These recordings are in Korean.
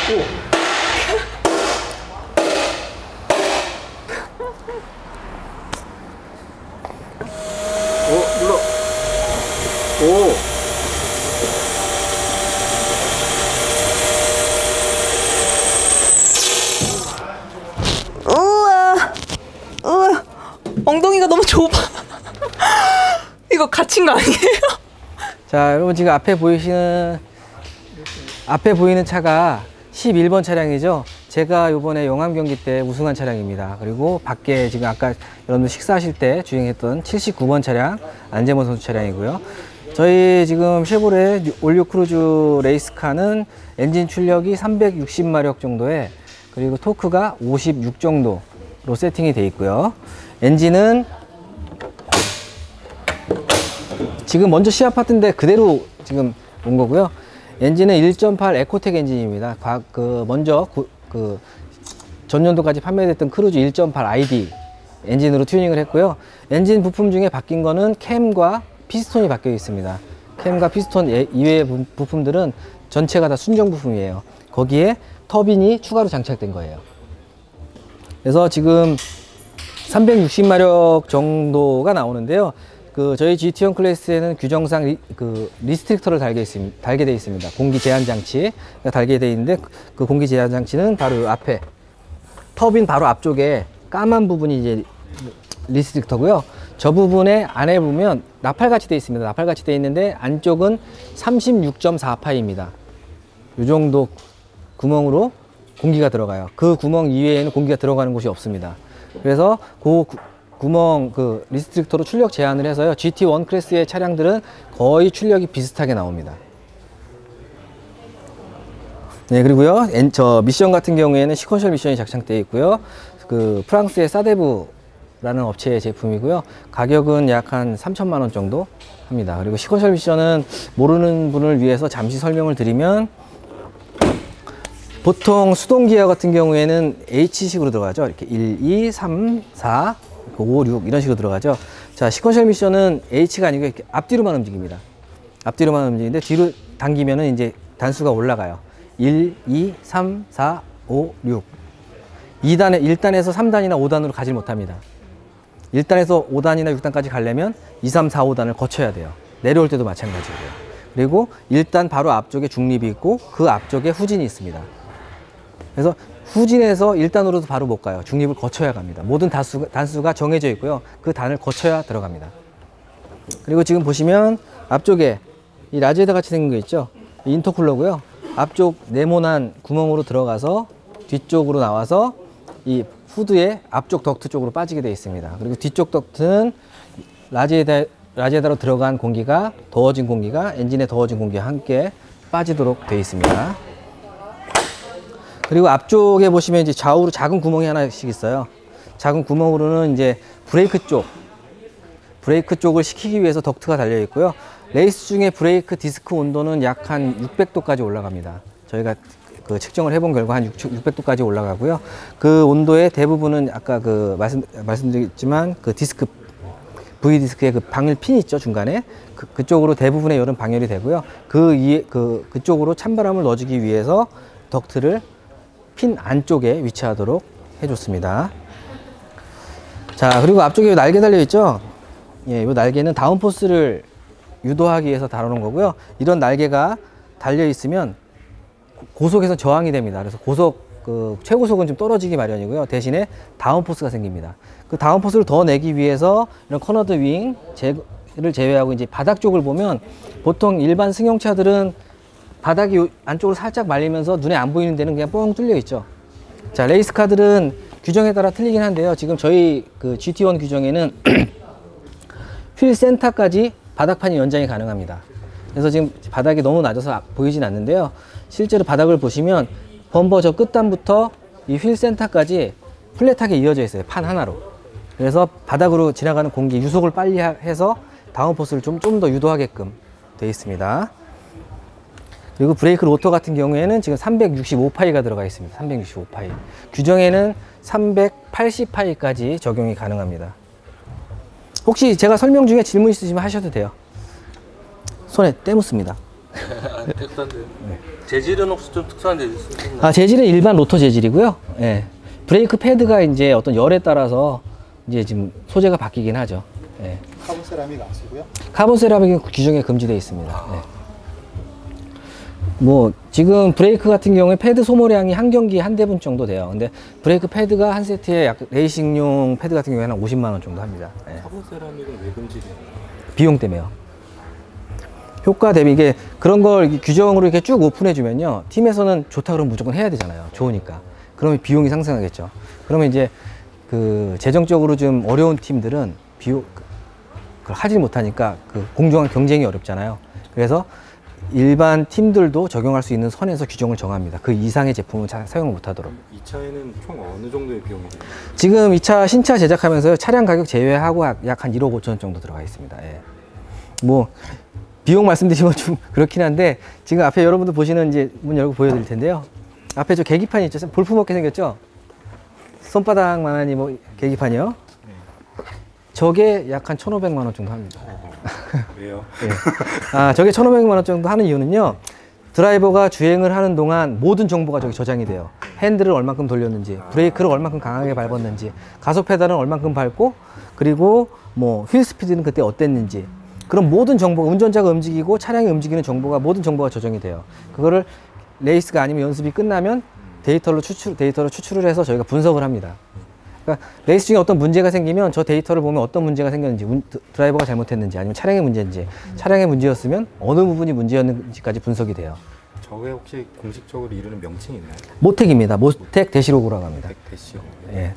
눌러. 오. 우와, 엉덩이가 너무 좁아. 이거 갇힌 거 아니에요? 자, 여러분 지금 앞에 보이는 차가 11번 차량이죠. 제가 이번에 영암 경기 때 우승한 차량입니다. 그리고 밖에 지금 아까 여러분들 식사하실 때 주행했던 79번 차량 안재범 선수 차량이고요. 저희 지금 쉐보레 올류 크루즈 레이스카는 엔진 출력이 360마력 정도에, 그리고 토크가 56 정도로 세팅이 되어 있고요. 엔진은 지금 먼저 시합 파트인데 그대로 지금 온 거고요. 엔진은 1.8 에코텍 엔진입니다. 먼저 전년도까지 판매됐던 크루즈 1.8 ID 엔진으로 튜닝을 했고요. 엔진 부품 중에 바뀐 거는 캠과 피스톤이 바뀌어 있습니다. 캠과 피스톤 이외의 부품들은 전체가 다 순정 부품이에요. 거기에 터빈이 추가로 장착된 거예요. 그래서 지금 360마력 정도가 나오는데요. 저희 GT1 클래스에는 규정상 리스트릭터를 달게 되어 있습니다. 공기 제한 장치가 달게 되어 있는데, 그 공기 제한 장치는 바로 앞에 터빈 바로 앞쪽에 까만 부분이 이제 리스트릭터고요. 저 부분에 안에 보면 나팔같이 되어 있습니다. 나팔같이 되어 있는데 안쪽은 36.4파입니다. 이 정도 구멍으로 공기가 들어가요. 그 구멍 이외에는 공기가 들어가는 곳이 없습니다. 그래서 구멍 리스트릭터로 출력 제한을 해서요. GT1 클래스의 차량들은 거의 출력이 비슷하게 나옵니다. 네, 그리고요. 저 미션 같은 경우에는 시퀀셜 미션이 장착되어 있고요. 프랑스의 사데브라는 업체의 제품이고요. 가격은 약 한 3천만 원 정도 합니다. 그리고 시퀀셜 미션은 모르는 분을 위해서 잠시 설명을 드리면, 보통 수동 기어 같은 경우에는 H식으로 들어가죠. 이렇게 1, 2, 3, 4, 5, 6 이런 식으로 들어가죠. 자, 시퀀셜 미션은 H가 아니고 이렇게 앞뒤로만 움직입니다. 앞뒤로만 움직이는데 뒤로 당기면은 이제 단수가 올라가요. 1, 2, 3, 4, 5, 6. 1단에서 3단이나 5단으로 가지 못합니다. 1단에서 5단이나 6단까지 가려면 2, 3, 4, 5단을 거쳐야 돼요. 내려올 때도 마찬가지고요. 그리고 1단 바로 앞쪽에 중립이 있고 그 앞쪽에 후진이 있습니다. 그래서 후진에서 1단으로도 바로 못 가요. 중립을 거쳐야 갑니다. 모든 단수가 정해져 있고요. 그 단을 거쳐야 들어갑니다. 그리고 지금 보시면 앞쪽에 이 라지에다 같이 생긴 거 있죠? 이 인터쿨러고요. 앞쪽 네모난 구멍으로 들어가서 뒤쪽으로 나와서 이 후드의 앞쪽 덕트 쪽으로 빠지게 되어 있습니다. 그리고 뒤쪽 덕트는 라지에다로 들어간 공기가, 더워진 공기가 엔진에 더워진 공기와 함께 빠지도록 되어 있습니다. 그리고 앞쪽에 보시면 이제 좌우로 작은 구멍이 하나씩 있어요. 작은 구멍으로는 이제 브레이크 쪽을 식히기 위해서 덕트가 달려 있고요. 레이스 중에 브레이크 디스크 온도는 약 한 600도까지 올라갑니다. 저희가 측정을 해본 결과 한 600도까지 올라가고요. 그 온도의 대부분은 아까 말씀드렸지만 디스크, V디스크의 방열 핀이 있죠, 중간에. 그쪽으로 대부분의 열은 방열이 되고요. 그쪽으로 찬바람을 넣어주기 위해서 덕트를 핀 안쪽에 위치하도록 해줬습니다. 자, 그리고 앞쪽에 날개 달려있죠? 예, 이 날개는 다운포스를 유도하기 위해서 달아놓은 거고요. 이런 날개가 달려있으면 고속에서 저항이 됩니다. 그래서 최고속은 좀 떨어지기 마련이고요. 대신에 다운포스가 생깁니다. 그 다운포스를 더 내기 위해서 이런 커너드 윙을 제외하고 이제 바닥 쪽을 보면, 보통 일반 승용차들은 바닥이 안쪽으로 살짝 말리면서 눈에 안 보이는 데는 그냥 뻥 뚫려 있죠. 자, 레이스카들은 규정에 따라 틀리긴 한데요. 지금 저희 GT1 규정에는 휠 센터까지 바닥판이 연장이 가능합니다. 그래서 지금 바닥이 너무 낮아서 보이진 않는데요. 실제로 바닥을 보시면 범버 저 끝단부터 이 휠 센터까지 플랫하게 이어져 있어요. 판 하나로. 그래서 바닥으로 지나가는 공기 유속을 빨리 해서 다운포스를 좀 더 유도하게끔 되어 있습니다. 그리고 브레이크 로터 같은 경우에는 지금 365파이가 들어가 있습니다. 365파이. 규정에는 380파이까지 적용이 가능합니다. 혹시 제가 설명 중에 질문 있으시면 하셔도 돼요. 손에 떼묻습니다. 특수한데. 재질은 혹시 좀 특수한 재질 쓰셨나요? 아, 재질은 일반 로터 재질이고요. 예. 브레이크 패드가 이제 어떤 열에 따라서 이제 지금 소재가 바뀌긴 하죠. 예. 카본 세라믹 안 쓰고요? 카본 세라믹은 규정에 금지되어 있습니다. 예. 뭐 지금 브레이크 같은 경우에 패드 소모량이 한 경기에 한 대분 정도 돼요. 근데 브레이크 패드가 한 세트에 약 레이싱용 패드 같은 경우에는 50만 원 정도 합니다. 예. 카본 세라믹은 왜 금지돼요? 비용 때문에요. 효과 대비 이게 그런 걸 규정으로 이렇게 쭉 오픈해 주면요, 팀에서는 좋다 그러면 무조건 해야 되잖아요. 좋으니까. 그러면 비용이 상승하겠죠. 그러면 이제 그 재정적으로 좀 어려운 팀들은 비용 그걸 하지 못하니까 그 공정한 경쟁이 어렵잖아요. 그래서 일반 팀들도 적용할 수 있는 선에서 규정을 정합니다. 그 이상의 제품은 사용을 못하도록. 이 차에는 총 어느 정도의 비용이 돼요? 지금 이 차 신차 제작하면서요, 차량 가격 제외하고 약 한 1억 5천 정도 들어가 있습니다. 예. 뭐 비용 말씀드리면 좀 그렇긴 한데, 지금 앞에 여러분들 보시는 이제 문 열고 보여드릴 텐데요. 앞에 저 계기판이 있죠. 볼품없게 생겼죠. 손바닥만한 이 뭐 계기판이요. 저게 약 한 1,500만 원 정도 합니다. 왜요? 예. 아, 저게 1,500만 원 정도 하는 이유는요, 드라이버가 주행을 하는 동안 모든 정보가 저기 저장이 돼요. 핸들을 얼만큼 돌렸는지, 브레이크를 얼만큼 강하게 밟았는지, 가속 페달은 얼만큼 밟고, 그리고 뭐 휠 스피드는 그때 어땠는지, 그런 모든 정보, 운전자가 움직이고 차량이 움직이는 정보가, 모든 정보가 저장이 돼요. 그거를 레이스가 아니면 연습이 끝나면 데이터를 추출을 해서 저희가 분석을 합니다. 그러니까 레이스 중에 어떤 문제가 생기면 저 데이터를 보면 어떤 문제가 생겼는지, 드라이버가 잘못했는지, 아니면 차량의 문제인지, 차량의 문제였으면 어느 부분이 문제였는지까지 분석이 돼요. 저게 혹시 공식적으로 이르는 명칭이 있나요? 모텍입니다. 모텍 대시로그라고 합니다. 대시요. 예.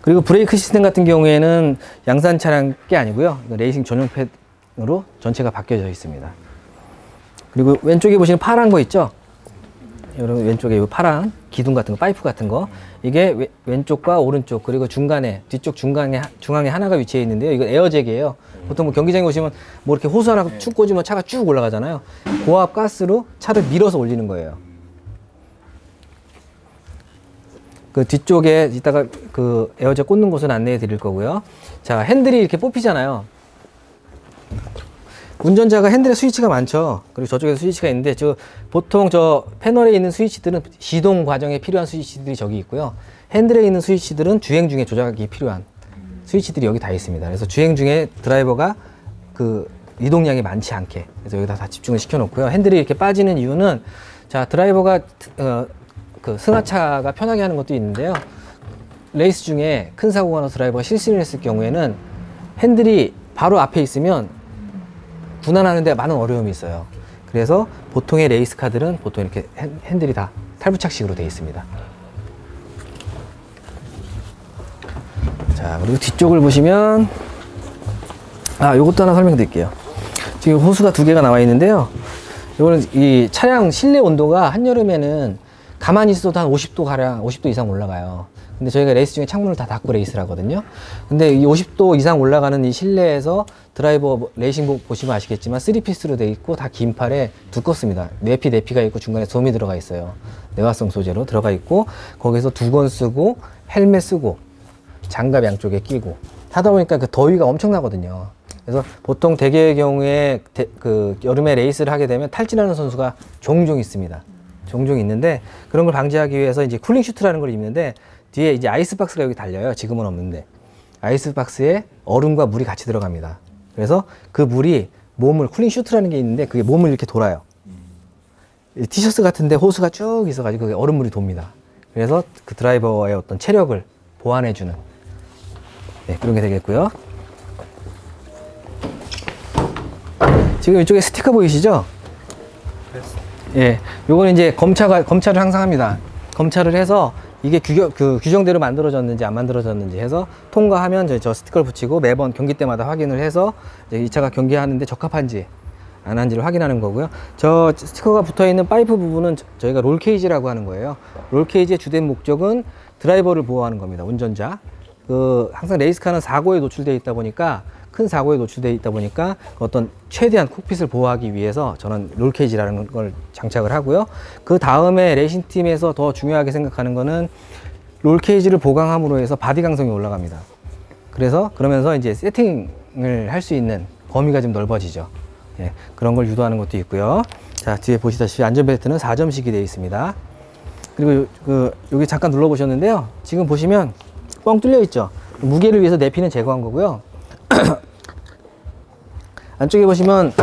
그리고 브레이크 시스템 같은 경우에는 양산 차량 게 아니고요, 레이싱 전용 패드로 전체가 바뀌어져 있습니다. 그리고 왼쪽에 보시는 파란 거 있죠? 여러분 왼쪽에 이 파란 기둥 같은 거, 파이프 같은 거, 이게 왼쪽과 오른쪽, 그리고 중간에, 뒤쪽 중앙에 하나가 위치해 있는데요. 이건 에어잭이에요. 보통 뭐 경기장에 오시면 뭐 이렇게 호수 하나 쭉 꽂으면 차가 쭉 올라가잖아요. 고압 가스로 차를 밀어서 올리는 거예요. 그 뒤쪽에 이따가 그 에어잭 꽂는 곳은 안내해 드릴 거고요. 자, 핸들이 이렇게 뽑히잖아요. 운전자가 핸들에 스위치가 많죠. 그리고 저쪽에도 스위치가 있는데, 보통 저 패널에 있는 스위치들은 시동 과정에 필요한 스위치들이 저기 있고요. 핸들에 있는 스위치들은 주행 중에 조작하기 필요한 스위치들이 여기 다 있습니다. 그래서 주행 중에 드라이버가 그 이동량이 많지 않게, 그래서 여기다 다 집중을 시켜 놓고요. 핸들이 이렇게 빠지는 이유는, 자, 드라이버가 그 승하차가 편하게 하는 것도 있는데요. 레이스 중에 큰 사고가 나서 드라이버가 실신을 했을 경우에는 핸들이 바로 앞에 있으면 분할하는데 많은 어려움이 있어요. 그래서 보통의 레이스 카들은 보통 이렇게 핸들이 다 탈부착식으로 되어 있습니다. 자, 그리고 뒤쪽을 보시면, 아, 요것도 하나 설명드릴게요. 지금 호수가 두 개가 나와 있는데요. 요거는 이 차량 실내 온도가 한여름에는 가만히 있어도 한 50도 가량, 50도 이상 올라가요. 근데 저희가 레이스 중에 창문을 다 닫고 레이스를 하거든요. 근데 이 50도 이상 올라가는 이 실내에서 드라이버 레이싱복 보시면 아시겠지만 3피스로 되어 있고 다 긴 팔에 두껍습니다. 내피가 있고 중간에 솜이 들어가 있어요. 내화성 소재로 들어가 있고, 거기서 두건 쓰고 헬멧 쓰고 장갑 양쪽에 끼고 하다 보니까 그 더위가 엄청나거든요. 그래서 보통 대개의 경우에 그 여름에 레이스를 하게 되면 탈진하는 선수가 종종 있습니다. 종종 있는데, 그런 걸 방지하기 위해서 이제 쿨링 슈트라는 걸 입는데, 뒤에 이제 아이스박스가 여기 달려요. 지금은 없는데. 아이스박스에 얼음과 물이 같이 들어갑니다. 그래서 그 물이 몸을, 쿨링 슈트라는 게 있는데 그게 몸을 이렇게 돌아요. 티셔츠 같은데 호수가 쭉 있어가지고 그게 얼음물이 돕니다. 그래서 그 드라이버의 어떤 체력을 보완해주는, 네, 그런 게 되겠고요. 지금 이쪽에 스티커 보이시죠? 예, 요거는 이제 검차를 항상 합니다. 검차를 해서 이게 규정대로 만들어졌는지 안 만들어졌는지 해서 통과하면 저 스티커를 붙이고 매번 경기 때마다 확인을 해서 이제 이 차가 경기하는데 적합한지 안 한지를 확인하는 거고요. 저 스티커가 붙어 있는 파이프 부분은 저희가 롤 케이지라고 하는 거예요. 롤 케이지의 주된 목적은 드라이버를 보호하는 겁니다. 운전자. 항상 레이스카는 사고에 노출되어 있다 보니까, 큰 사고에 노출되어 있다 보니까 어떤 최대한 콕핏을 보호하기 위해서 저는 롤케이지라는 걸 장착을 하고요. 그 다음에 레이싱팀에서 더 중요하게 생각하는 거는 롤케이지를 보강함으로 해서 바디 강성이 올라갑니다. 그러면서 이제 세팅을 할 수 있는 범위가 좀 넓어지죠. 예, 그런 걸 유도하는 것도 있고요. 자, 뒤에 보시다시피 안전벨트는 4점식이 되어 있습니다. 그리고 여기 잠깐 눌러보셨는데요. 지금 보시면 뻥 뚫려 있죠. 무게를 위해서 내피는 제거한 거고요. 안쪽에 보시면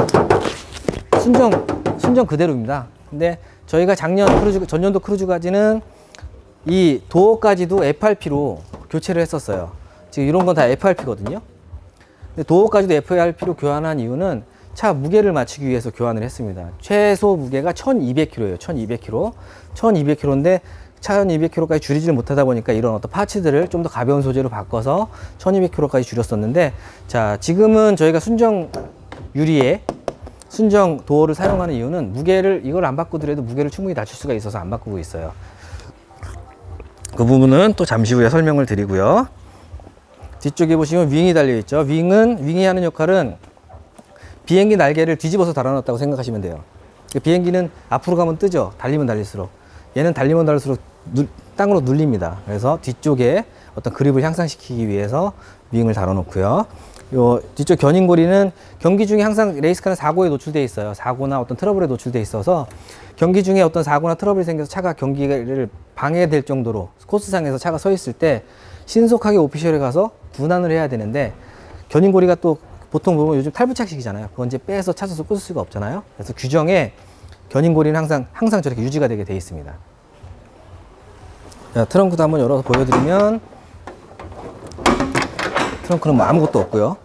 순정 그대로입니다. 근데 저희가 전년도 크루즈까지는 이 도어까지도 FRP로 교체를 했었어요. 지금 이런 건 다 FRP거든요. 근데 도어까지도 FRP로 교환한 이유는 차 무게를 맞추기 위해서 교환을 했습니다. 최소 무게가 1200kg예요. 1200kg. 1200kg인데 1200kg까지 줄이지를 못하다 보니까 이런 어떤 파츠들을 좀 더 가벼운 소재로 바꿔서 1200kg까지 줄였었는데, 자, 지금은 저희가 순정 유리에 순정 도어를 사용하는 이유는 이걸 안 바꾸더라도 무게를 충분히 낮출 수가 있어서 안 바꾸고 있어요. 그 부분은 또 잠시 후에 설명을 드리고요. 뒤쪽에 보시면 윙이 달려 있죠. 윙이 하는 역할은 비행기 날개를 뒤집어서 달아놨다고 생각하시면 돼요. 비행기는 앞으로 가면 뜨죠. 달리면 달릴수록. 얘는 달리면 달릴수록 땅으로 눌립니다. 그래서 뒤쪽에 어떤 그립을 향상시키기 위해서 윙을 달아놓고요. 요 뒤쪽 견인고리는 경기 중에 항상 레이스카는 사고에 노출되어 있어요. 사고나 어떤 트러블에 노출되어 있어서 경기 중에 어떤 사고나 트러블이 생겨서 차가 경기를 방해될 정도로 코스상에서 차가 서 있을 때 신속하게 오피셜에 가서 분할을 해야 되는데, 견인고리가 또 보통 보면 요즘 탈부착식이잖아요. 그건 이제 빼서 차선에서 꽂을 수가 없잖아요. 그래서 규정에 견인고리는 항상 저렇게 유지가 되게 돼 있습니다. 자, 트렁크도 한번 열어서 보여드리면 트렁크는 뭐 아무것도 없고요.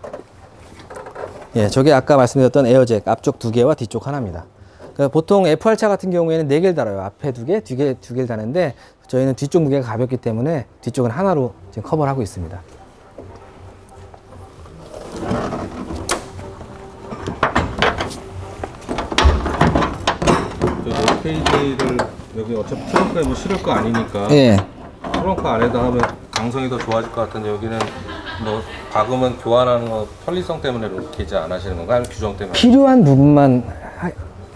예, 저게 아까 말씀드렸던 에어잭 앞쪽 2개와 뒤쪽 하나입니다. 그러니까 보통 FR차 같은 경우에는 4개를 달아요. 앞에 2개, 뒤에 2개를 다는데 저희는 뒤쪽 무게가 가볍기 때문에 뒤쪽은 하나로 지금 커버를 하고 있습니다. 페이지를 여기 어차피 트렁크에 뭐 실을 거 아니니까 예. 트렁크 안에다 하면 강성이 더 좋아질 것 같은데, 여기는 뭐 박으면 교환하는 거 편리성 때문에 이렇게 이제 안 하시는 건가요? 아니면 규정 때문에? 필요한 부분만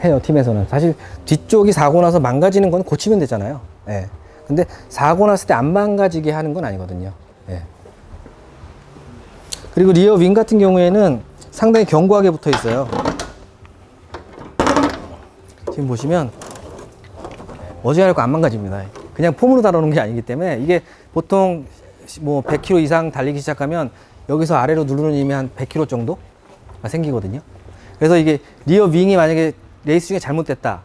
해요, 팀에서는. 사실 뒤쪽이 사고 나서 망가지는 건 고치면 되잖아요. 예. 근데 사고 났을 때 안 망가지게 하는 건 아니거든요. 예. 그리고 리어 윙 같은 경우에는 상당히 견고하게 붙어 있어요. 지금 보시면 어지간하고 안 망가집니다. 그냥 폼으로 달아놓은 게 아니기 때문에, 이게 보통 뭐 100km 이상 달리기 시작하면 여기서 아래로 누르는 힘이 한 100km 정도가 생기거든요. 그래서 이게 리어 윙이 만약에 레이스 중에 잘못됐다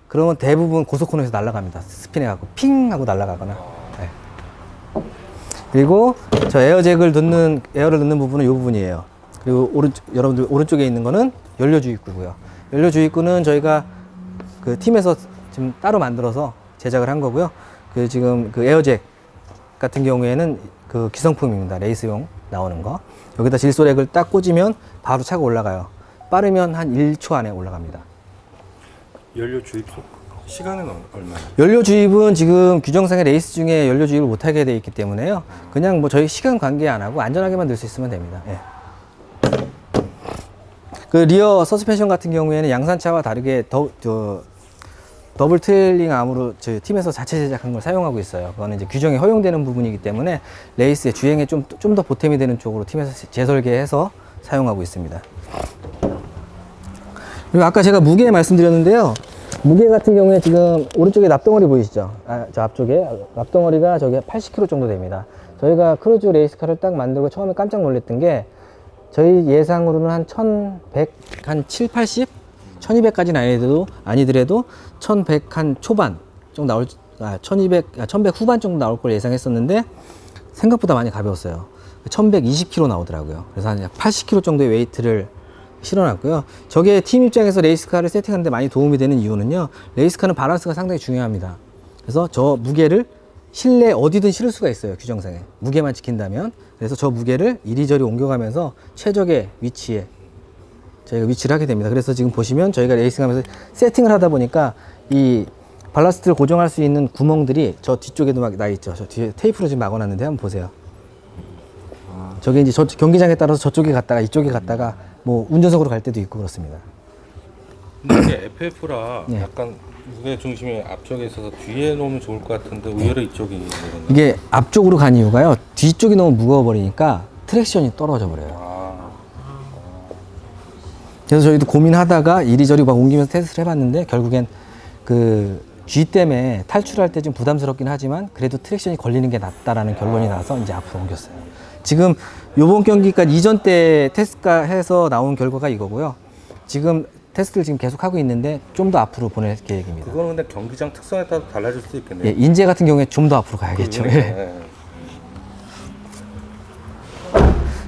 그러면 대부분 고속 코너에서 날아갑니다. 스핀해갖고 핑 하고 날아가거나. 네. 그리고 저 에어를 넣는 부분은 이 부분이에요. 그리고 여러분들 오른쪽에 있는 거는 연료 주입구고요. 연료 주입구는 저희가 그 팀에서 지금 따로 만들어서 제작을 한 거고요. 지금 에어잭 같은 경우에는 그 기성품입니다. 레이스용 나오는 거. 여기다 질소렉을 딱 꽂으면 바로 차가 올라가요. 빠르면 한 1초 안에 올라갑니다. 연료 주입 시간은 얼마예요? 연료 주입은 지금 규정상의 레이스 중에 연료 주입을 못하게 돼 있기 때문에요. 그냥 뭐 저희 시간 관계 안 하고 안전하게만 넣을 수 있으면 됩니다. 예. 그 리어 서스펜션 같은 경우에는 양산차와 다르게 더블 트레일링 암으로 저희 팀에서 자체 제작한 걸 사용하고 있어요. 그거는 이제 규정에 허용되는 부분이기 때문에 레이스의 주행에 좀 더 보탬이 되는 쪽으로 팀에서 재설계해서 사용하고 있습니다. 그리고 아까 제가 무게 말씀드렸는데요. 무게 같은 경우에 지금 오른쪽에 납덩어리 보이시죠? 저 앞쪽에 납덩어리가 저게 80kg 정도 됩니다. 저희가 크루즈 레이스카를 딱 만들고 처음에 깜짝 놀랐던 게, 저희 예상으로는 한 1100, 한 7, 80? 1200까지는 아니더라도 1100 한 초반 정도 1100 후반 정도 나올 걸 예상했었는데 생각보다 많이 가벼웠어요. 1120kg 나오더라고요. 그래서 한 80kg 정도의 웨이트를 실어놨고요. 저게 팀 입장에서 레이스카를 세팅하는데 많이 도움이 되는 이유는요, 레이스카는 밸런스가 상당히 중요합니다. 그래서 저 무게를 실내 어디든 실을 수가 있어요. 규정상에 무게만 지킨다면. 그래서 저 무게를 이리저리 옮겨가면서 최적의 위치에 저희가 위치를 하게 됩니다. 그래서 지금 보시면 저희가 레이싱하면서 세팅을 하다 보니까 이 발라스트를 고정할 수 있는 구멍들이 저 뒤쪽에도 막 나 있죠. 저 뒤에 테이프로 지금 막아놨는데 한번 보세요. 저게 이제 저 경기장에 따라서 저쪽에 갔다가 이쪽에 갔다가 뭐 운전석으로 갈 때도 있고 그렇습니다. 근데 이게 FF라 예. 약간 무게 중심이 앞쪽에 있어서 뒤에 놓으면 좋을 것 같은데 의외로 이쪽이 있는 이게 앞쪽으로 간 이유가요, 뒤쪽이 너무 무거워 버리니까 트랙션이 떨어져 버려요. 그래서 저희도 고민하다가 이리저리 막 옮기면서 테스트를 해봤는데 결국엔 그 G 때문에 탈출할 때 좀 부담스럽긴 하지만 그래도 트랙션이 걸리는 게 낫다라는 결론이 나서 이제 앞으로 옮겼어요. 지금 요번 경기까지 이전 때 테스트가 해서 나온 결과가 이거고요. 지금 테스트를 지금 계속 하고 있는데 좀 더 앞으로 보낼 계획입니다. 그거는 근데 경기장 특성에 따라 달라질 수도 있겠네요. 예, 인제 같은 경우에 좀 더 앞으로 가야겠죠. 그러니까, 예. 예.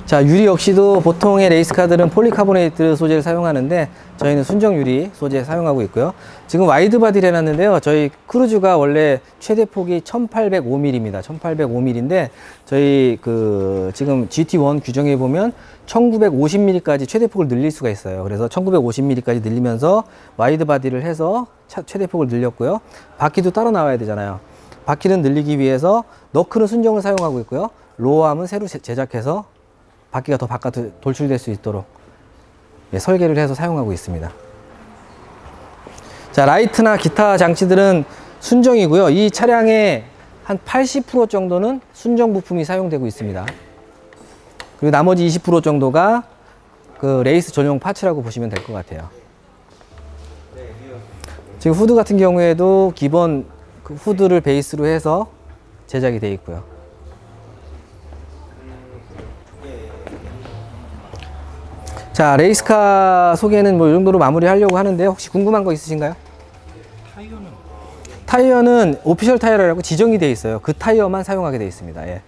자, 유리 역시도 보통의 레이스카들은 폴리카보네이트 소재를 사용하는데 저희는 순정 유리 소재 사용하고 있고요. 지금 와이드 바디를 해놨는데요. 저희 크루즈가 원래 최대 폭이 1805mm입니다. 1805mm인데 저희 그 지금 GT1 규정에 보면 1950mm까지 최대 폭을 늘릴 수가 있어요. 그래서 1950mm까지 늘리면서 와이드 바디를 해서 최대 폭을 늘렸고요. 바퀴도 따로 나와야 되잖아요. 바퀴는 늘리기 위해서 너클은 순정을 사용하고 있고요. 로어암은 새로 제작해서 바퀴가 더 바깥으로 돌출될 수 있도록 설계를 해서 사용하고 있습니다. 자, 라이트나 기타 장치들은 순정이고요. 이 차량의 한 80% 정도는 순정 부품이 사용되고 있습니다. 그리고 나머지 20% 정도가 그 레이스 전용 파츠라고 보시면 될 것 같아요. 지금 후드 같은 경우에도 기본 그 후드를 베이스로 해서 제작이 되어 있고요. 자, 레이스카 소개는 뭐 이 정도로 마무리하려고 하는데 혹시 궁금한 거 있으신가요? 타이어는 오피셜 타이어라고 지정이 되어 있어요. 그 타이어만 사용하게 되어 있습니다. 예.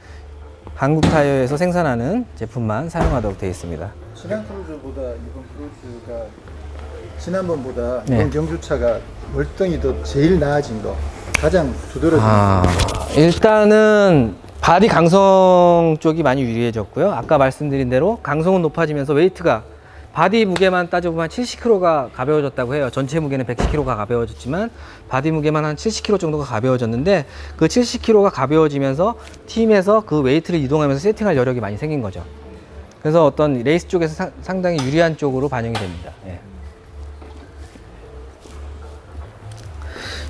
한국 타이어에서 생산하는 제품만 사용하도록 되어 있습니다. 지난 크루즈보다 이번 크루즈가 지난번보다 네. 이번 경주차가 월등히 더 제일 나아진 거, 가장 두드러진 일단은 바디 강성 쪽이 많이 유리해졌고요. 아까 말씀드린 대로 강성은 높아지면서 웨이트가 바디 무게만 따져보면 70kg가 가벼워졌다고 해요. 전체 무게는 110kg가 가벼워졌지만 바디 무게만 한 70kg 정도가 가벼워졌는데 그 70kg가 가벼워지면서 팀에서 그 웨이트를 이동하면서 세팅할 여력이 많이 생긴 거죠. 그래서 어떤 레이스 쪽에서 상당히 유리한 쪽으로 반영이 됩니다. 예.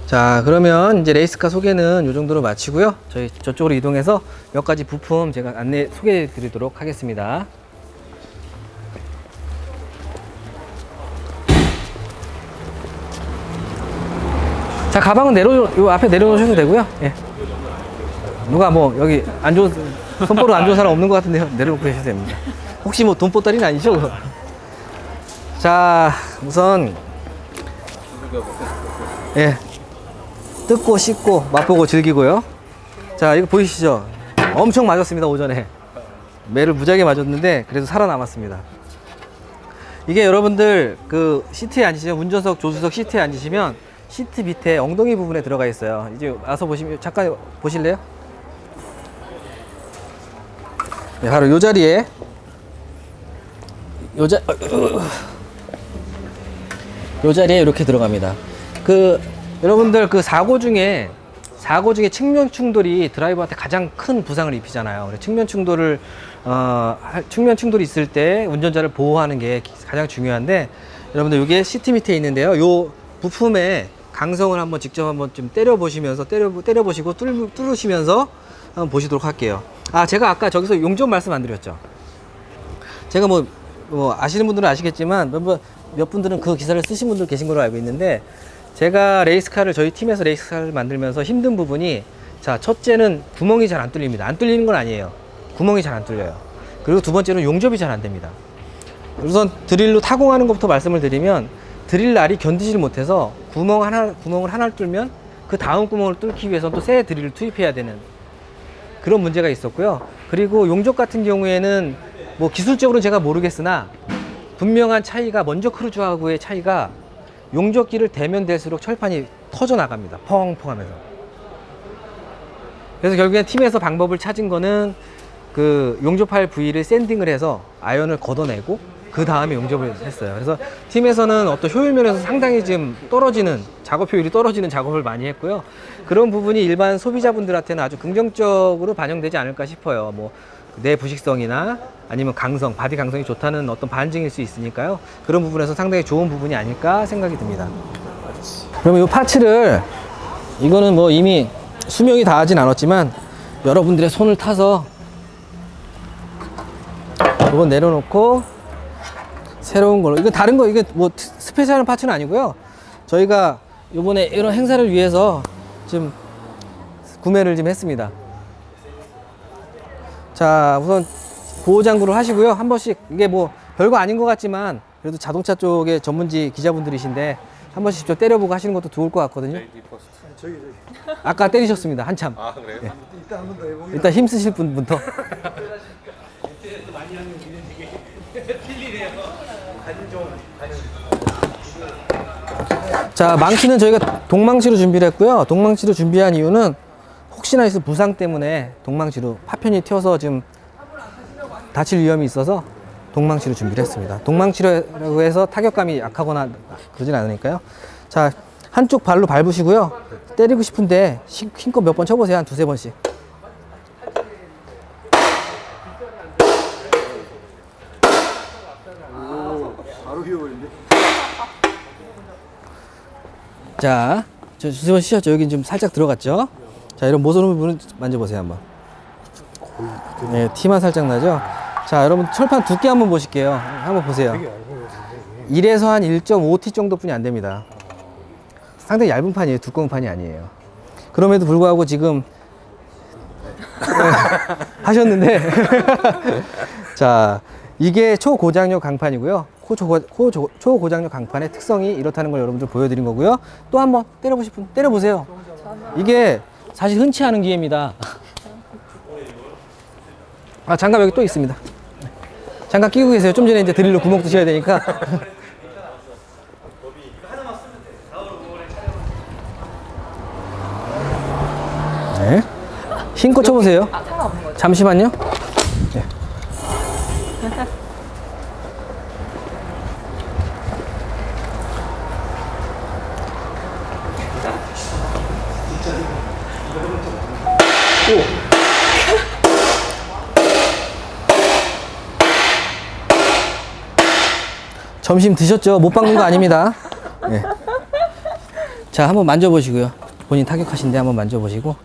자, 그러면 이제 레이스카 소개는 이 정도로 마치고요. 저희 저쪽으로 이동해서 몇 가지 부품 제가 안내 소개해 드리도록 하겠습니다. 자, 가방은 요 앞에 내려놓으셔도 되고요. 예. 누가 뭐 여기 안 좋은 손보로 안 좋은 사람 없는 것 같은데요. 내려놓고 계셔도 됩니다. 혹시 뭐 돈보따리는 아니죠? 자, 우선 예. 뜯고 씻고 맛보고 즐기고요. 자, 이거 보이시죠? 엄청 맞았습니다. 오전에 매를 무지하게 맞았는데 그래도 살아남았습니다. 이게 여러분들 그 시트에 앉으시면 운전석 조수석 시트에 앉으시면 시트 밑에 엉덩이 부분에 들어가 있어요. 이제 와서 보시면 잠깐 보실래요? 네, 바로 요 자리에 요 자리에 이렇게 들어갑니다. 그 여러분들 그 사고 중에 측면 충돌이 드라이버한테 가장 큰 부상을 입히잖아요. 측면 충돌이 있을 때 운전자를 보호하는 게 가장 중요한데 여러분들 이게 시트 밑에 있는데요. 요 부품에 강성을 한번 직접 한번 좀 때려보시면서 때려보시고 뚫으시면서 한번 보시도록 할게요. 아, 제가 아까 저기서 용접 말씀 안 드렸죠. 제가 뭐 아시는 분들은 아시겠지만 몇 분들은 그 기사를 쓰신 분들 계신 걸로 알고 있는데 제가 레이스카를 저희 팀에서 레이스카를 만들면서 힘든 부분이 자, 첫째는 구멍이 잘 안 뚫립니다. 안 뚫리는 건 아니에요. 구멍이 잘 안 뚫려요. 그리고 두 번째는 용접이 잘 안 됩니다. 우선 드릴로 타공하는 것부터 말씀을 드리면 드릴 날이 견디질 못해서 구멍을 하나를 뚫면 그 다음 구멍을 뚫기 위해서 또 새 드릴을 투입해야 되는 그런 문제가 있었고요. 그리고 용접 같은 경우에는 뭐 기술적으로는 제가 모르겠으나 분명한 차이가 먼저 크루즈하고의 차이가 용접기를 대면 될수록 철판이 터져 나갑니다. 펑펑 하면서. 그래서 결국엔 팀에서 방법을 찾은 거는 그 용접할 부위를 샌딩을 해서 아연을 걷어내고 그 다음에 용접을 했어요. 그래서 팀에서는 어떤 효율 면에서 상당히 지금 작업 효율이 떨어지는 작업을 많이 했고요. 그런 부분이 일반 소비자분들한테는 아주 긍정적으로 반영되지 않을까 싶어요. 뭐 내 부식성이나 아니면 강성, 바디 강성이 좋다는 어떤 반증일 수 있으니까요. 그런 부분에서 상당히 좋은 부분이 아닐까 생각이 듭니다. 그러면 이 파츠를 이거는 뭐 이미 수명이 다하진 않았지만 여러분들의 손을 타서 이건 내려놓고 새로운 걸로. 이거 다른 거, 이게 뭐 스페셜한 파츠는 아니고요. 저희가 요번에 이런 행사를 위해서 좀 구매를 좀 했습니다. 자, 우선 보호장구를 하시고요. 한 번씩, 이게 뭐 별거 아닌 것 같지만 그래도 자동차 쪽의 전문지 기자분들이신데 한 번씩 직접 때려보고 하시는 것도 좋을 것 같거든요. 저기 아까 때리셨습니다. 한참. 아 그래요? 예. 이따 한 번 더 해보겠습니다. 일단 힘쓰실 분부터. 자, 망치는 저희가 동망치로 준비를 했고요. 동망치로 준비한 이유는 혹시나 있을 부상 때문에 동망치로 파편이 튀어서 지금 다칠 위험이 있어서 동망치로 준비를 했습니다. 동망치라고 해서 타격감이 약하거나 그러진 않으니까요. 자, 한쪽 발로 밟으시고요. 때리고 싶은데 힘껏 몇 번 쳐보세요. 한 두세 번씩. 바로 휘어버린데. 자, 저 두세 번 쉬셨죠? 여기 좀 살짝 들어갔죠? 자, 이런 모서리 부분 만져보세요, 한번. 네, 티만 살짝 나죠? 자, 여러분 철판 두께 한번 보실게요. 한번 보세요. 1에서 한 1.5T 정도뿐이 안 됩니다. 상당히 얇은 판이에요. 두꺼운 판이 아니에요. 그럼에도 불구하고 지금 하셨는데 자, 이게 초고장력 강판이고요. 초고장력 강판의 특성이 이렇다는 걸 여러분들 보여드린 거고요. 또 한번 때려보실 분 때려보세요. 이게 사실 흔치 않은 기회입니다. 아, 장갑 여기 또 있습니다. 장갑 끼고 계세요. 좀 전에 이제 드릴로 구멍 뚫으셔야 되니까. 네. 힘껏 쳐보세요. 잠시만요. 네. 점심 드셨죠? 못 박는 거 아닙니다. 네. 자, 한번 만져보시고요. 본인 타격하신데 한번 만져보시고.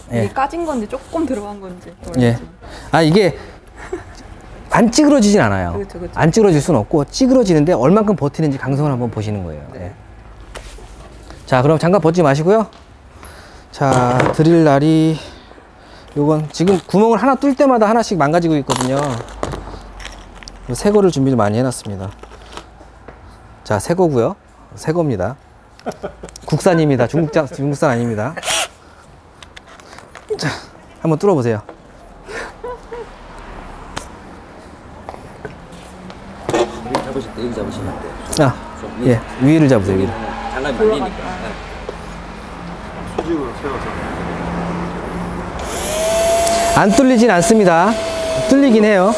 이게 예. 까진 건지 조금 들어간 건지. 예. 아, 이게 안 찌그러지진 않아요. 그렇죠, 그렇죠. 안 찌그러질 수는 없고 찌그러지는데 얼만큼 버티는지 강성을 한번 보시는 거예요. 예. 자, 그럼 장갑 벗지 마시고요. 자, 드릴 날이 요건 지금 구멍을 하나 뚫을 때마다 하나씩 망가지고 있거든요. 새 거를 준비를 많이 해놨습니다. 자, 새 거고요. 새 겁니다. 국산입니다. 중국산 아닙니다. 자, 한번 뚫어보세요. 잡으실 때 여기 잡으시면 안 돼요. 아, 예, 위를 잡으세요. 위를. 장갑이 말리니까. 수직으로 세워서. 안 뚫리진 않습니다. 뚫리긴 해요.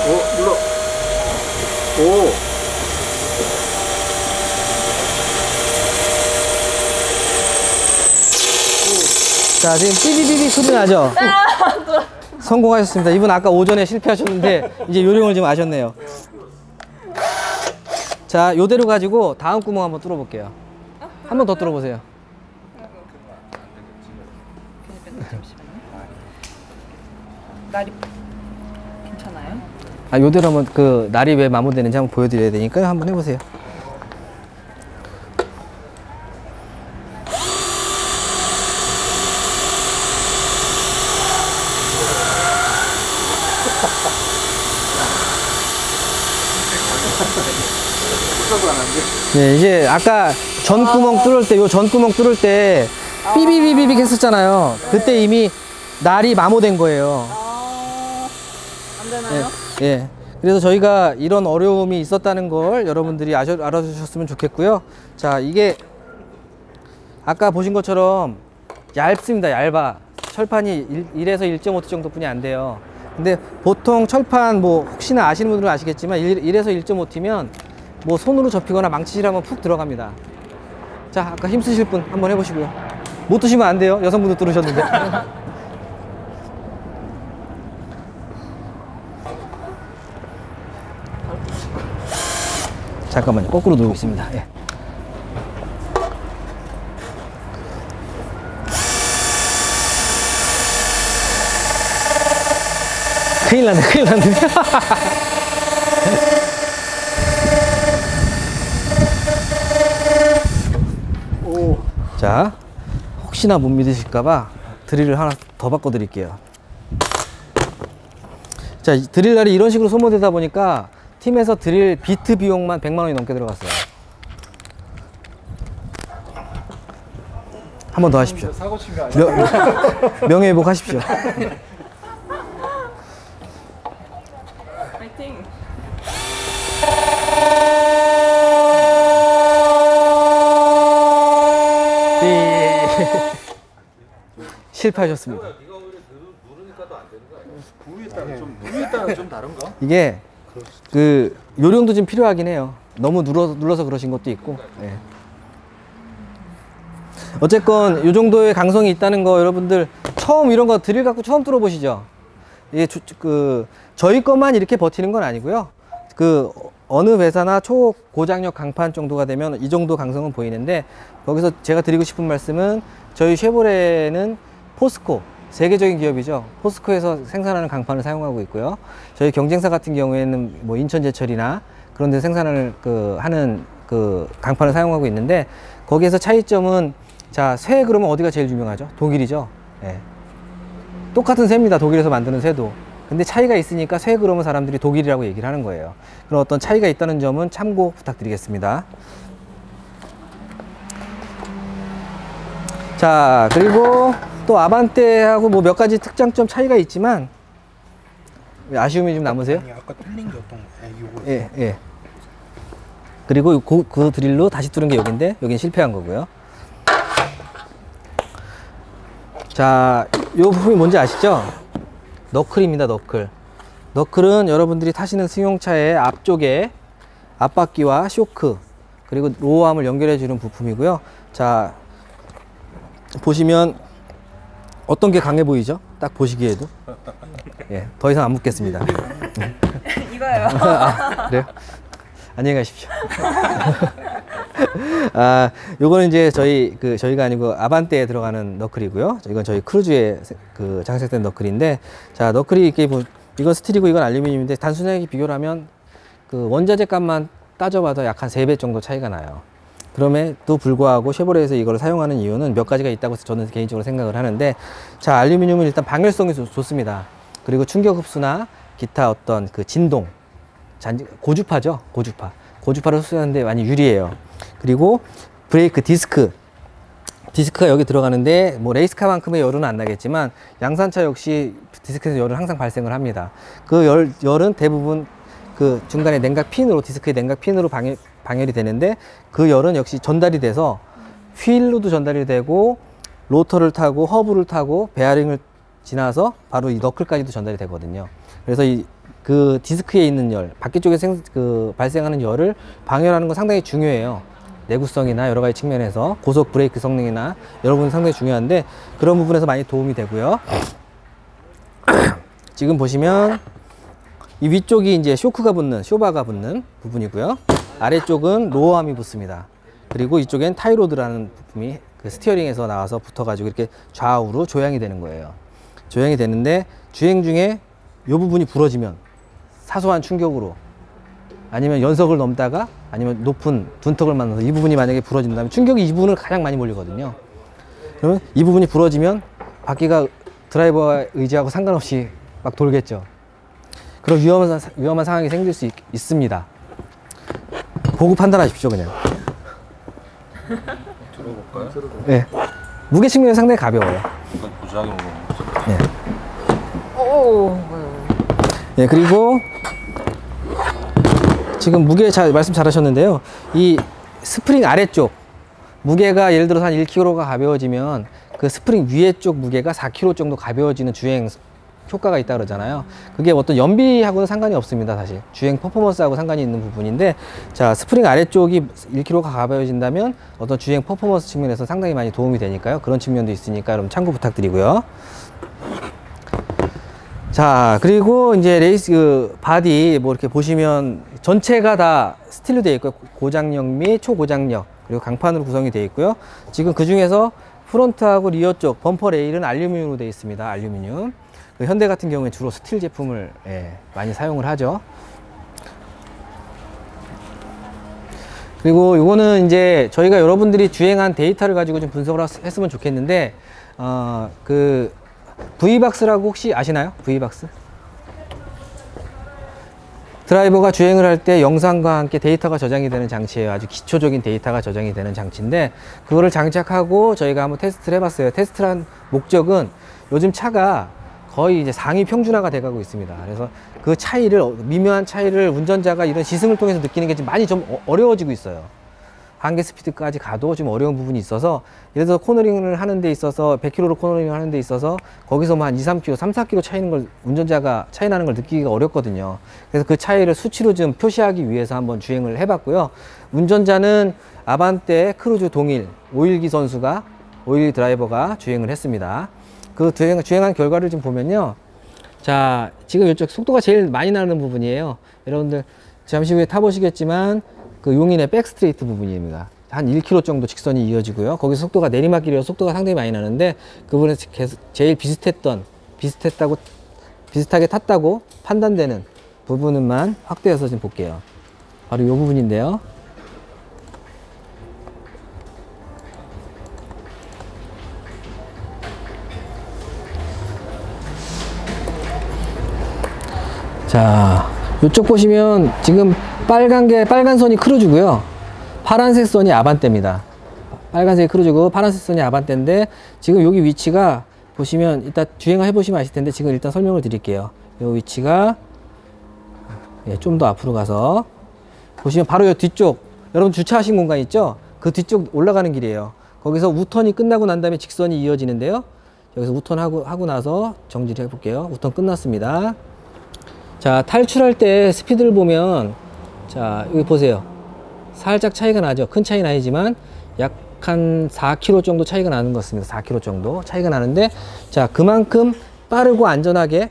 오, 눌러. 오. 자, 지금 삐비비비 소리 나죠? 성공하셨습니다. 이분 아까 오전에 실패하셨는데 이제 요령을 좀 아셨네요. 자, 요대로 가지고 다음 구멍 한번 뚫어볼게요. 한 번 더 뚫어보세요. 날이 괜찮아요? 아, 요대로 한번 그 날이 왜 마모되는지 한번 보여드려야 되니까요. 한번 해보세요. 네, 이제 아까 전 구멍 뚫을 때, 요 전 구멍 뚫을 때 삐비비비비 했었잖아요. 그때 이미 날이 마모된 거예요. 안 되나요? 예, 예. 그래서 저희가 이런 어려움이 있었다는 걸 여러분들이 알아주셨으면 좋겠고요. 자, 이게 아까 보신 것처럼 얇습니다. 얇아. 철판이 1에서 1.5T 정도뿐이 안 돼요. 근데 보통 철판 뭐 혹시나 아시는 분들은 아시겠지만 1에서 1.5T면 뭐 손으로 접히거나 망치질하면 푹 들어갑니다. 자, 아까 힘쓰실 분 한번 해보시고요. 못 드시면 안 돼요. 여성분도 뚫으셨는데. 잠깐만요. 거꾸로 누르고 있습니다. 예. 큰일 났네, 큰일 났네. 자, 혹시나 못 믿으실까봐 드릴을 하나 더 바꿔드릴게요. 자, 드릴 날이 이런 식으로 소모되다 보니까 팀에서 드릴 비트 비용만 100만 원이 넘게 들어갔어요. 한 번 더 하십시오. 사고 친 거 아니야? 명예회복 하십시오. 파이팅. 실패하셨습니다. 부위에 따라 좀 다른가? 이게 그 요령도 좀 필요하긴 해요. 너무 눌러서 그러신 것도 있고. 예. 어쨌건 이 정도의 강성이 있다는 거 여러분들 처음 이런 거 드릴 갖고 처음 뚫어보시죠. 이게 저희 것만 이렇게 버티는 건 아니고요. 그 어느 회사나 초고장력 강판 정도가 되면 이 정도 강성은 보이는데, 거기서 제가 드리고 싶은 말씀은 저희 쉐보레는 포스코, 세계적인 기업이죠. 포스코에서 생산하는 강판을 사용하고 있고요. 저희 경쟁사 같은 경우에는 뭐 인천제철이나 그런 데 생산을 하는 강판을 사용하고 있는데, 거기에서 차이점은, 자, 쇠 그러면 어디가 제일 유명하죠? 독일이죠. 예. 똑같은 쇠입니다. 독일에서 만드는 쇠도. 근데 차이가 있으니까 쇠 그러면 사람들이 독일이라고 얘기를 하는 거예요. 그런 어떤 차이가 있다는 점은 참고 부탁드리겠습니다. 자, 그리고 또 아반떼하고 뭐 몇 가지 특장점 차이가 있지만, 아쉬움이 좀 남으세요? 아니, 아까 틀린 게 어떤 요거. 예, 예. 그리고 그 드릴로 다시 뚫은 게 여기인데, 여긴 실패한 거고요. 자, 요 부품이 뭔지 아시죠? 너클입니다, 너클. 너클은 여러분들이 타시는 승용차의 앞쪽에 앞바퀴와 쇼크, 그리고 로어암을 연결해 주는 부품이고요. 자, 보시면 어떤 게 강해 보이죠? 딱 보시기에도. 예, 더 이상 안 묻겠습니다. 이거요. 아, 그래요? 안녕히 가십시오. 아, 요거는 이제 저희가 아니고 아반떼에 들어가는 너클이고요. 이건 저희 크루즈에 장착된 너클인데, 자, 너클이 이렇게 이건 스틸이고 이건 알루미늄인데, 단순하게 비교를 하면 원자재 값만 따져봐도 약 한 3배 정도 차이가 나요. 그럼에도 불구하고 쉐보레에서 이걸 사용하는 이유는 몇 가지가 있다고 저는 개인적으로 생각을 하는데, 자, 알루미늄은 일단 방열성이 좋습니다. 그리고 충격 흡수나 기타 어떤 진동, 고주파죠. 고주파를 흡수하는데 많이 유리해요. 그리고 브레이크 디스크가 여기 들어가는데, 뭐 레이스카만큼의 열은 안 나겠지만 양산차 역시 디스크에서 열은 항상 발생을 합니다. 그 열은 대부분 중간에 디스크의 냉각 핀으로 방열이 되는데, 그 열은 역시 전달이 돼서 휠로도 전달이 되고, 로터를 타고 허브를 타고 베어링을 지나서 바로 이 너클까지도 전달이 되거든요. 그래서 그 디스크에 있는 열, 바퀴 쪽에 발생하는 열을 방열하는 건 상당히 중요해요. 내구성이나 여러 가지 측면에서 고속 브레이크 성능이나 여러 부분이 상당히 중요한데, 그런 부분에서 많이 도움이 되고요. 지금 보시면 이 위쪽이 이제 쇼바가 붙는 부분이고요. 아래쪽은 로어암이 붙습니다. 그리고 이쪽엔 타이로드라는 부품이 스티어링에서 나와서 붙어가지고 이렇게 좌우로 조향이 되는 거예요. 조향이 되는데, 주행 중에 이 부분이 부러지면 사소한 충격으로, 아니면 연석을 넘다가, 아니면 높은 둔턱을 만나서 이 부분이 만약에 부러진다면, 충격이 이 부분을 가장 많이 몰리거든요. 그러면 이 부분이 부러지면 바퀴가 드라이버와 의지하고 상관없이 막 돌겠죠. 그런 위험한 상황이 생길 수 있습니다. 보고 판단하십시오, 그냥. 들어볼까요? 네. 무게 측면이 상당히 가벼워요. 이건 무지하게 무거운 네. 오. 네, 그리고 지금 무게 말씀 잘하셨는데요. 이 스프링 아래쪽 무게가 예를 들어서 한 1kg가 가벼워지면, 그 스프링 위에 쪽 무게가 4kg 정도 가벼워지는 주행 효과가 있다 그러잖아요. 그게 어떤 연비하고는 상관이 없습니다. 사실 주행 퍼포먼스하고 상관이 있는 부분인데, 자, 스프링 아래쪽이 1kg가 가벼워진다면 어떤 주행 퍼포먼스 측면에서 상당히 많이 도움이 되니까요. 그런 측면도 있으니까 여러분 참고 부탁드리고요. 자, 그리고 이제 레이스 바디 뭐 이렇게 보시면 전체가 다 스틸로 되어 있고요. 고장력 및 초고장력, 그리고 강판으로 구성이 되어 있고요. 지금 그 중에서 프론트하고 리어 쪽 범퍼 레일은 알루미늄으로 되어 있습니다. 알루미늄. 현대 같은 경우에 주로 스틸 제품을 많이 사용을 하죠. 그리고 요거는 이제 저희가 여러분들이 주행한 데이터를 가지고 좀 분석을 했으면 좋겠는데, 그 V박스라고 혹시 아시나요? V박스? 드라이버가 주행을 할 때 영상과 함께 데이터가 저장이 되는 장치예요. 아주 기초적인 데이터가 저장이 되는 장치인데, 그거를 장착하고 저희가 한번 테스트를 해봤어요. 테스트를 한 목적은 요즘 차가 거의 이제 상위 평준화가 돼가고 있습니다. 그래서 그 차이를, 미묘한 차이를 운전자가 이런 시승을 통해서 느끼는 게 지금 많이 좀 어려워지고 있어요. 한계 스피드까지 가도 좀 어려운 부분이 있어서, 예를 들어서 코너링을 하는 데 있어서 100km로 코너링을 하는 데 있어서 거기서 뭐 한 2, 3km, 3, 4km 차이는 걸 운전자가 차이 나는 걸 느끼기가 어렵거든요. 그래서 그 차이를 수치로 좀 표시하기 위해서 한번 주행을 해봤고요. 운전자는 아반떼 크루즈 동일 오일기 선수가, 오일기 드라이버가 주행을 했습니다. 그 주행한 결과를 좀 보면요. 자, 지금 이쪽 속도가 제일 많이 나는 부분이에요. 여러분들 잠시 후에 타보시겠지만 그 용인의 백스트레이트 부분입니다. 한 1km 정도 직선이 이어지고요. 거기서 속도가 내리막길이어서 속도가 상당히 많이 나는데, 그 부분에서 제일 비슷하게 탔다고 판단되는 부분만 확대해서 좀 볼게요. 바로 이 부분인데요. 자, 이쪽 보시면 지금 빨간 선이 크루즈고요. 파란색 선이 아반떼입니다. 빨간색이 크루즈고 파란색 선이 아반떼인데, 지금 여기 위치가 보시면, 이따 주행을 해보시면 아실 텐데 지금 일단 설명을 드릴게요. 이 위치가, 예, 좀 더 앞으로 가서 보시면 바로 이 뒤쪽, 여러분 주차하신 공간 있죠? 그 뒤쪽 올라가는 길이에요. 거기서 우턴이 끝나고 난 다음에 직선이 이어지는데요. 여기서 우턴하고 나서 정지를 해볼게요. 우턴 끝났습니다. 자, 탈출할 때 스피드를 보면, 자, 여기 보세요. 살짝 차이가 나죠. 큰 차이는 아니지만 약 한 4km 정도 차이가 나는 것 같습니다. 4km 정도 차이가 나는데, 자, 그만큼 빠르고 안전하게,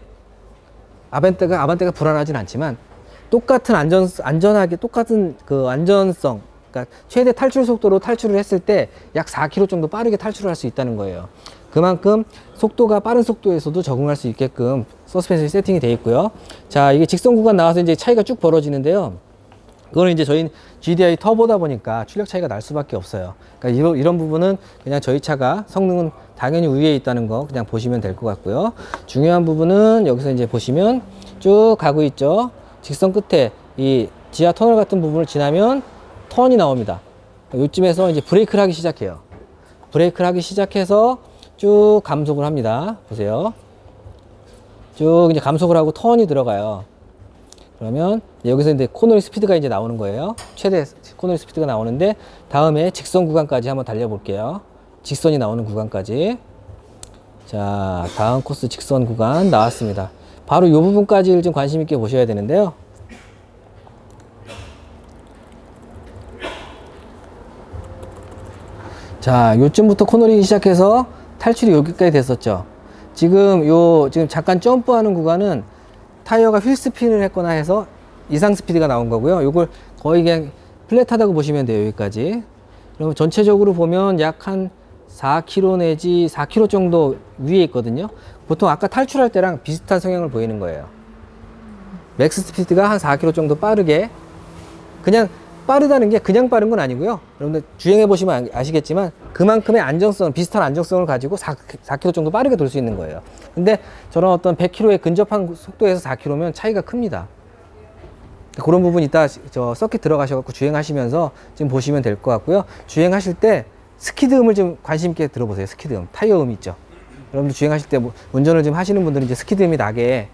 아반떼가 불안하진 않지만 똑같은 안전하게 똑같은 그 안전성, 그러니까 최대 탈출 속도로 탈출을 했을 때 약 4km 정도 빠르게 탈출을 할 수 있다는 거예요. 그만큼 속도가 빠른 속도에서도 적응할 수 있게끔 서스펜션이 세팅이 되어 있고요. 자, 이게 직선 구간 나와서 이제 차이가 쭉 벌어지는데요. 그거는 이제 저희 GDI 터보다 보니까 출력 차이가 날 수밖에 없어요. 그러니까 이런 부분은 그냥 저희 차가 성능은 당연히 우위에 있다는 거 그냥 보시면 될 것 같고요. 중요한 부분은 여기서 이제 보시면 쭉 가고 있죠. 직선 끝에 이 지하 터널 같은 부분을 지나면 턴이 나옵니다. 요쯤에서 이제 브레이크를 하기 시작해요. 브레이크를 하기 시작해서 쭉 감속을 합니다. 보세요. 쭉 이제 감속을 하고 턴이 들어가요. 그러면 여기서 이제 코너링 스피드가 이제 나오는 거예요. 최대 코너링 스피드가 나오는데, 다음에 직선 구간까지 한번 달려볼게요. 직선이 나오는 구간까지. 자, 다음 코스 직선 구간 나왔습니다. 바로 이 부분까지를 좀 관심 있게 보셔야 되는데요. 자, 요쯤부터 코너링이 시작해서 탈출이 여기까지 됐었죠. 지금 잠깐 점프하는 구간은 타이어가 휠 스핀을 했거나 해서 이상 스피드가 나온 거고요. 이걸 거의 그냥 플랫하다고 보시면 돼요. 여기까지. 그러면 전체적으로 보면 약 한 4km 내지 4km 정도 위에 있거든요. 보통 아까 탈출할 때랑 비슷한 성향을 보이는 거예요. 맥스 스피드가 한 4km 정도 빠르게, 그냥 빠르다는 게 그냥 빠른 건 아니고요. 여러분들 주행해 보시면 아시겠지만 그만큼의 안정성, 비슷한 안정성을 가지고 4km 정도 빠르게 돌 수 있는 거예요. 근데 저런 어떤 100km에 근접한 속도에서 4km면 차이가 큽니다. 그런 부분 이따 저 서킷 들어가셔서 주행하시면서 지금 보시면 될 것 같고요. 주행하실 때 스키드음을 좀 관심 있게 들어보세요. 스키드음, 타이어음 있죠. 여러분들 주행하실 때 뭐 운전을 좀 하시는 분들은 이제 스키드음이 나게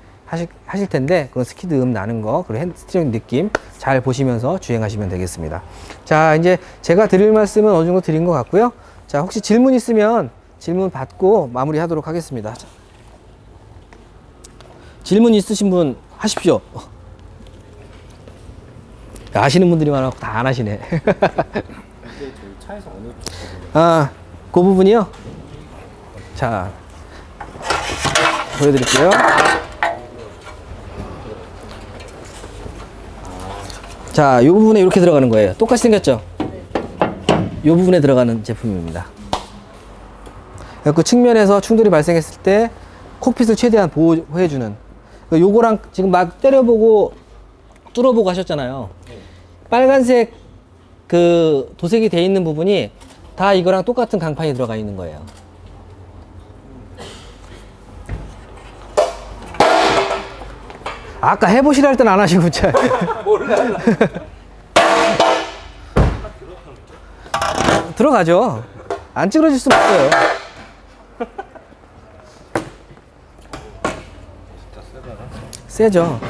하실 텐데, 그런 스키드음 나는 거, 그리고 핸드스티어링 느낌 잘 보시면서 주행하시면 되겠습니다. 자, 이제 제가 드릴 말씀은 어느 정도 드린 것 같고요. 자, 혹시 질문 있으면 질문 받고 마무리하도록 하겠습니다. 질문 있으신 분 하십시오. 아시는 분들이 많아서 다 안 하시네. 차에서 어느 아, 그 부분이요? 자, 보여드릴게요. 자, 이 부분에 이렇게 들어가는 거예요. 똑같이 생겼죠? 이 부분에 들어가는 제품입니다. 그 측면에서 충돌이 발생했을 때 콕핏을 최대한 보호해주는, 요거랑 지금 막 때려보고 뚫어보고 하셨잖아요. 빨간색 그 도색이 돼 있는 부분이 다 이거랑 똑같은 강판이 들어가 있는 거예요. 아까 해보시라 할 때는 안 하시고 진짜. 들어가죠. 안 찌그러질 수는 없어요. 세죠.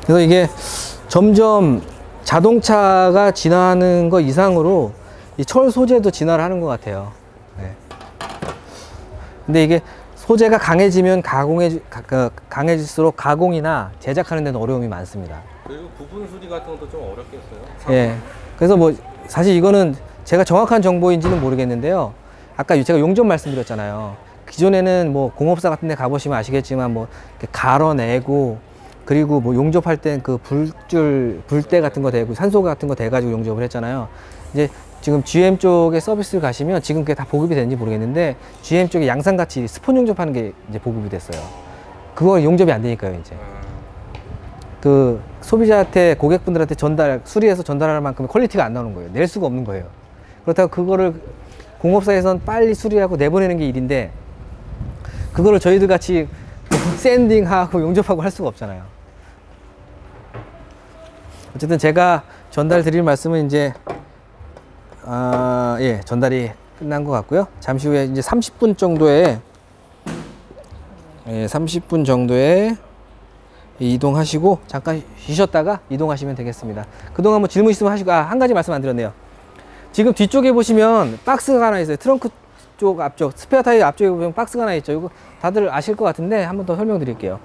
그래서 이게 점점 자동차가 진화하는 거 이상으로 이 철 소재도 진화를 하는 것 같아요. 네. 근데 이게 소재가 강해지면 강해질수록 가공이나 제작하는 데는 어려움이 많습니다. 그리고 부분 수리 같은 것도 좀 어렵겠어요. 예. 그래서 뭐 사실 이거는 제가 정확한 정보인지는 모르겠는데요. 아까 제가 용접 말씀드렸잖아요. 기존에는 뭐 공업사 같은 데 가보시면 아시겠지만 뭐 이렇게 갈아내고 그리고 뭐 용접할 땐 그 불대 같은 거 대고 산소 같은 거 대가지고 용접을 했잖아요. 이제 지금 GM 쪽에 서비스를 가시면 지금 그게 다 보급이 되는지 모르겠는데 GM 쪽에 양산같이 스폰 용접하는 게 이제 보급이 됐어요. 그거 용접이 안 되니까요, 이제. 그 소비자한테 고객분들한테 수리해서 전달할 만큼의 퀄리티가 안 나오는 거예요. 낼 수가 없는 거예요. 그렇다고 그거를 공업사에선 빨리 수리하고 내보내는 게 일인데 그거를 저희들 같이 샌딩하고 용접하고 할 수가 없잖아요. 어쨌든 제가 전달 드릴 말씀은 이제 예, 전달이 끝난 것 같고요. 잠시 후에 이제 30분 정도에 예, 30분 정도에 이동하시고 잠깐 쉬셨다가 이동하시면 되겠습니다. 그동안 뭐 질문 있으면 하시고 한 가지 말씀 안 드렸네요. 지금 뒤쪽에 보시면 박스가 하나 있어요. 트렁크 쪽 앞쪽 스페어 타이어 앞쪽에 보면 박스가 하나 있죠. 이거 다들 아실 것 같은데 한 번 더 설명드릴게요.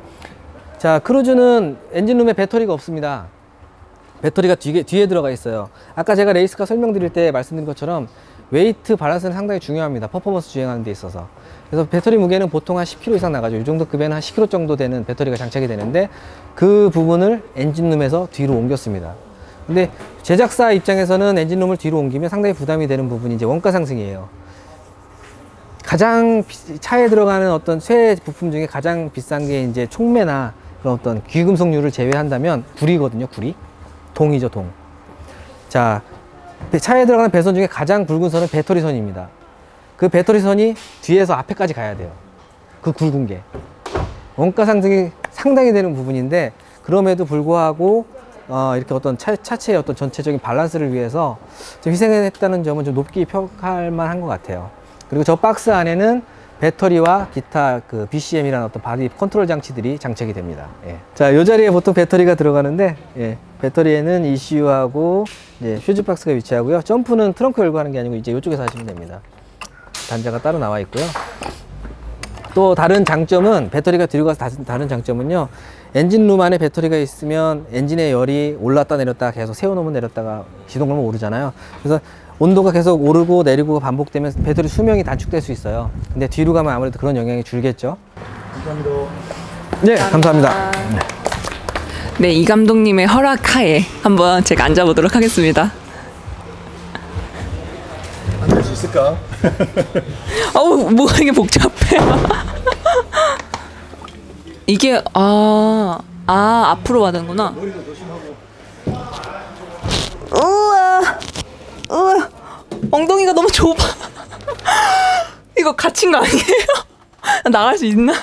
자, 크루즈는 엔진룸에 배터리가 없습니다. 배터리가 뒤에 들어가 있어요. 아까 제가 레이스카 설명드릴 때 말씀드린 것처럼 웨이트 밸런스는 상당히 중요합니다. 퍼포먼스 주행하는 데 있어서. 그래서 배터리 무게는 보통 한 10kg 이상 나가죠. 이 정도 급에는 한 10kg 정도 되는 배터리가 장착이 되는데 그 부분을 엔진룸에서 뒤로 옮겼습니다. 근데 제작사 입장에서는 엔진룸을 뒤로 옮기면 상당히 부담이 되는 부분이 이제 원가 상승이에요. 가장 차에 들어가는 어떤 쇠 부품 중에 가장 비싼 게 이제 촉매나 그런 어떤 귀금속류를 제외한다면 구리거든요. 구리. 동이죠, 동. 자, 차에 들어가는 배선 중에 가장 굵은 선은 배터리 선입니다. 그 배터리 선이 뒤에서 앞에까지 가야 돼요. 그 굵은 게. 원가 상승이 상당히 되는 부분인데 그럼에도 불구하고 이렇게 어떤 차체의 어떤 전체적인 밸런스를 위해서 좀 희생했다는 점은 좀 높게 평가할 만한 것 같아요. 그리고 저 박스 안에는 배터리와 기타 그 BCM이라는 어떤 바디 컨트롤 장치들이 장착이 됩니다. 예. 자, 이 자리에 보통 배터리가 들어가는데, 예. 배터리에는 ECU하고 이제 퓨즈 박스가 위치하고요. 점프는 트렁크 열고 하는 게 아니고 이제 이쪽에서 하시면 됩니다. 단자가 따로 나와 있고요. 또 다른 장점은 배터리가 뒤로 가서 다른 장점은요. 엔진룸 안에 배터리가 있으면 엔진의 열이 올랐다 내렸다 계속 세워놓으면 내렸다가 시동을 하면 오르잖아요. 그래서 온도가 계속 오르고 내리고 반복되면 배터리 수명이 단축될 수 있어요. 근데 뒤로 가면 아무래도 그런 영향이 줄겠죠. 감사합니다. 네, 감사합니다. 네, 이 감독님의 허락하에 한번 제가 앉아보도록 하겠습니다. 앉을 수 있을까? 어우, 뭐가 이게 복잡해. 이게 앞으로 가는구나. 머리도 조심하고. 우와, 엉덩이가 너무 좁아. 이거 갇힌 거 아니에요? 나갈 수 있나?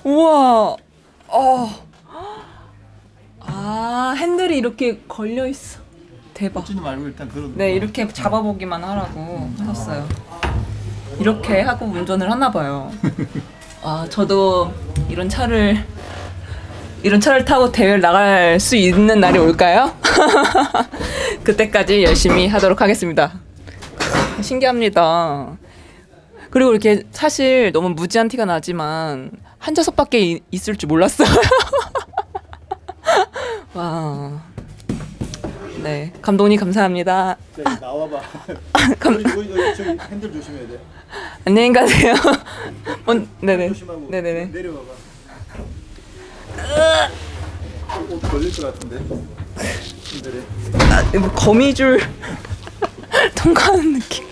우와. 핸들이 이렇게 걸려 있어. 대박. 꽂지는 말고 일단 그런. 네, 이렇게 잡아보기만 하라고 하셨어요. 이렇게 하고 운전을 하나 봐요. 저도 이런 차를 타고 대회를 나갈 수 있는 날이 올까요? 그때까지 열심히 하도록 하겠습니다. 신기합니다. 그리고 이렇게 사실 너무 무지한 티가 나지만 한 좌석밖에 있을 줄 몰랐어요. 와. 네, 감독님 감사합니다. 네, 나와봐. 저기 핸들 조심해야 돼. 안녕히 가세요. 네네. 조심하고. 네네네. 내려와봐. 옷 걸릴 것 같은데. 힘들어. 거미줄 통과하는 느낌.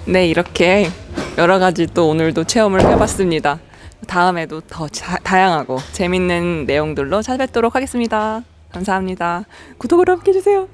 네, 이렇게 여러 가지 또 오늘도 체험을 해봤습니다. 다음에도 더 다양하고 재밌는 내용들로 찾아뵙도록 하겠습니다. 감사합니다. 구독을 함께 해주세요.